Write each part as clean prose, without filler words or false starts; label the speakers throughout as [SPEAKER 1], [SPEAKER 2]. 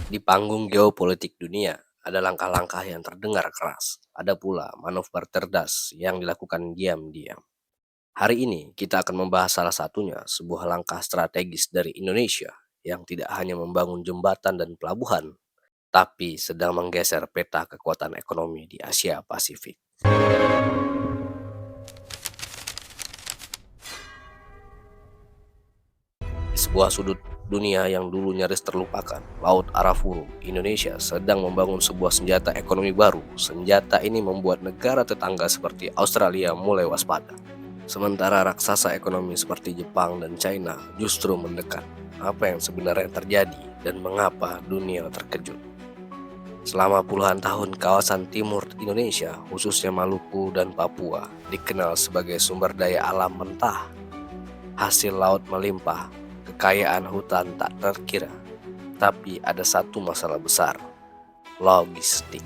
[SPEAKER 1] Di panggung geopolitik dunia, ada langkah-langkah yang terdengar keras. Ada pula manuver cerdas yang dilakukan diam-diam. Hari ini kita akan membahas salah satunya, sebuah langkah strategis dari Indonesia yang tidak hanya membangun jembatan dan pelabuhan, tapi sedang menggeser peta kekuatan ekonomi di Asia Pasifik. Di sebuah sudut dunia yang dulu nyaris terlupakan, Laut Arafuru, Indonesia sedang membangun sebuah senjata ekonomi baru. Senjata ini membuat negara tetangga seperti Australia mulai waspada. Sementara raksasa ekonomi seperti Jepang dan China justru mendekat. Apa yang sebenarnya terjadi dan mengapa dunia terkejut? Selama puluhan tahun, kawasan timur Indonesia, khususnya Maluku dan Papua, dikenal sebagai sumber daya alam mentah. Hasil laut melimpah, kekayaan hutan tak terkira. Tapi ada satu masalah besar, logistik.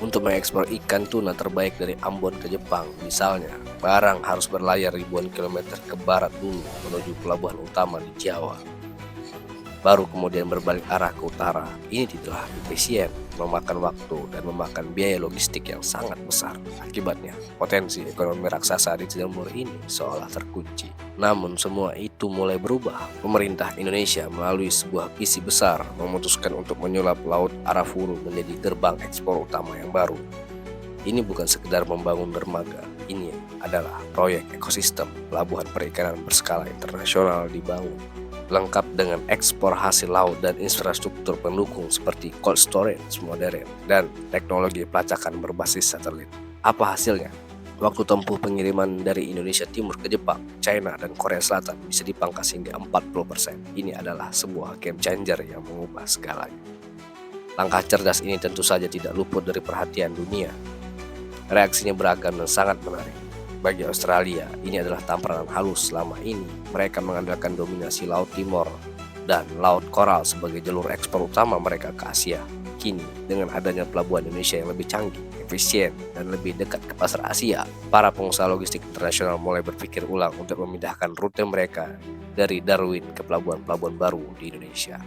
[SPEAKER 1] Untuk mengekspor ikan tuna terbaik dari Ambon ke Jepang, misalnya, barang harus berlayar ribuan kilometer ke barat dulu menuju pelabuhan utama di Jawa. Baru kemudian berbalik arah ke utara. Ini tidaklah efisien, memakan waktu dan memakan biaya logistik yang sangat besar. Akibatnya, potensi ekonomi raksasa di Timur ini seolah terkunci. Namun semua itu mulai berubah. Pemerintah Indonesia melalui sebuah visi besar memutuskan untuk menyulap Laut Arafuru menjadi gerbang ekspor utama yang baru. Ini bukan sekedar membangun dermaga, ini adalah proyek ekosistem pelabuhan perikanan berskala internasional dibangun, lengkap dengan ekspor hasil laut dan infrastruktur pendukung seperti cold storage modern dan teknologi pelacakan berbasis satelit. Apa hasilnya? Waktu tempuh pengiriman dari Indonesia Timur ke Jepang, China, dan Korea Selatan bisa dipangkas hingga 40%. Ini adalah sebuah game changer yang mengubah segalanya. Langkah cerdas ini tentu saja tidak luput dari perhatian dunia. Reaksinya beragam dan sangat menarik. Bagi Australia, ini adalah tamparan halus. Selama ini, mereka mengandalkan dominasi Laut Timor dan Laut Koral sebagai jalur ekspor utama mereka ke Asia. Kini, dengan adanya pelabuhan Indonesia yang lebih canggih, efisien, dan lebih dekat ke pasar Asia, para pengusaha logistik internasional mulai berpikir ulang untuk memindahkan rute mereka dari Darwin ke pelabuhan-pelabuhan baru di Indonesia.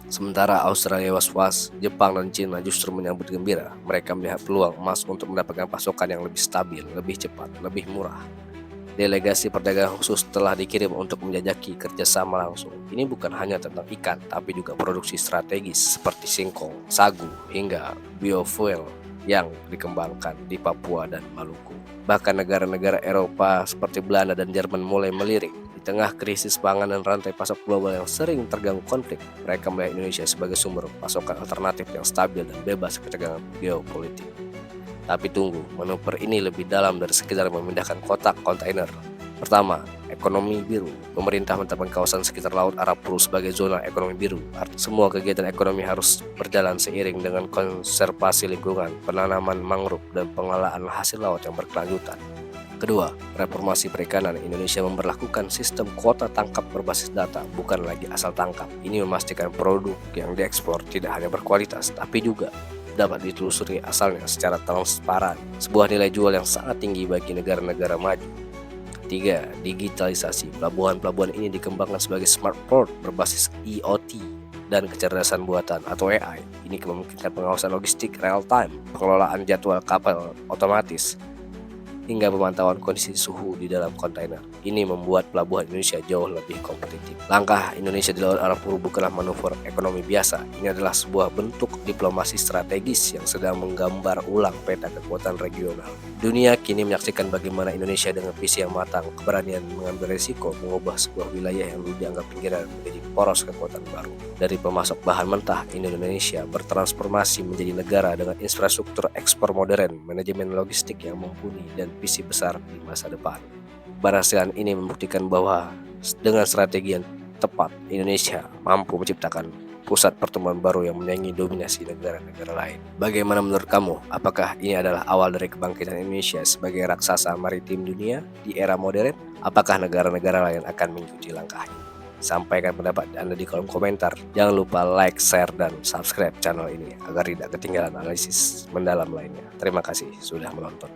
[SPEAKER 1] Sementara Australia was-was, Jepang dan China justru menyambut gembira. Mereka melihat peluang emas untuk mendapatkan pasokan yang lebih stabil, lebih cepat, lebih murah. Delegasi perdagangan khusus telah dikirim untuk menjajaki kerjasama langsung. Ini bukan hanya tentang ikan, tapi juga produksi strategis seperti singkong, sagu, hingga biofuel yang dikembangkan di Papua dan Maluku. Bahkan negara-negara Eropa seperti Belanda dan Jerman mulai melirik. Di tengah krisis pangan dan rantai pasok global yang sering terganggu konflik, mereka melihat Indonesia sebagai sumber pasokan alternatif yang stabil dan bebas ketegangan geopolitik. Tapi tunggu, manuver ini lebih dalam dari sekedar memindahkan kotak kontainer. Pertama, ekonomi biru. Pemerintah menetapkan kawasan sekitar Laut Arafuru sebagai zona ekonomi biru. Semua kegiatan ekonomi harus berjalan seiring dengan konservasi lingkungan, penanaman mangrove, dan pengelolaan hasil laut yang berkelanjutan. Kedua, reformasi perikanan. Indonesia memberlakukan sistem kuota tangkap berbasis data, bukan lagi asal tangkap. Ini memastikan produk yang diekspor tidak hanya berkualitas, tapi juga dapat ditelusuri asalnya secara transparan. Sebuah nilai jual yang sangat tinggi bagi negara-negara maju. Tiga, digitalisasi. Pelabuhan-pelabuhan ini dikembangkan sebagai smart port berbasis IoT dan kecerdasan buatan atau AI. Ini memungkinkan pengawasan logistik real time, pengelolaan jadwal kapal otomatis, hingga pemantauan kondisi suhu di dalam kontainer. Ini membuat pelabuhan Indonesia jauh lebih kompetitif. Langkah Indonesia di Laut Arafuru bukanlah manuver ekonomi biasa. Ini adalah sebuah bentuk diplomasi strategis yang sedang menggambar ulang peta kekuatan regional. Dunia kini menyaksikan bagaimana Indonesia dengan visi yang matang, keberanian mengambil risiko, mengubah sebuah wilayah yang dulu dianggap pinggiran menjadi poros kekuatan baru. Dari pemasok bahan mentah, Indonesia bertransformasi menjadi negara dengan infrastruktur ekspor modern, manajemen logistik yang mumpuni, dan visi besar di masa depan. Keberhasilan ini membuktikan bahwa dengan strategi yang tepat, Indonesia mampu menciptakan pusat pertumbuhan baru yang menyaingi dominasi negara-negara lain. Bagaimana menurut kamu? Apakah ini adalah awal dari kebangkitan Indonesia sebagai raksasa maritim dunia di era modern? Apakah negara-negara lain akan mengikuti langkah ini? Sampaikan pendapat Anda di kolom komentar. Jangan lupa like, share, dan subscribe channel ini agar tidak ketinggalan analisis mendalam lainnya. Terima kasih sudah menonton.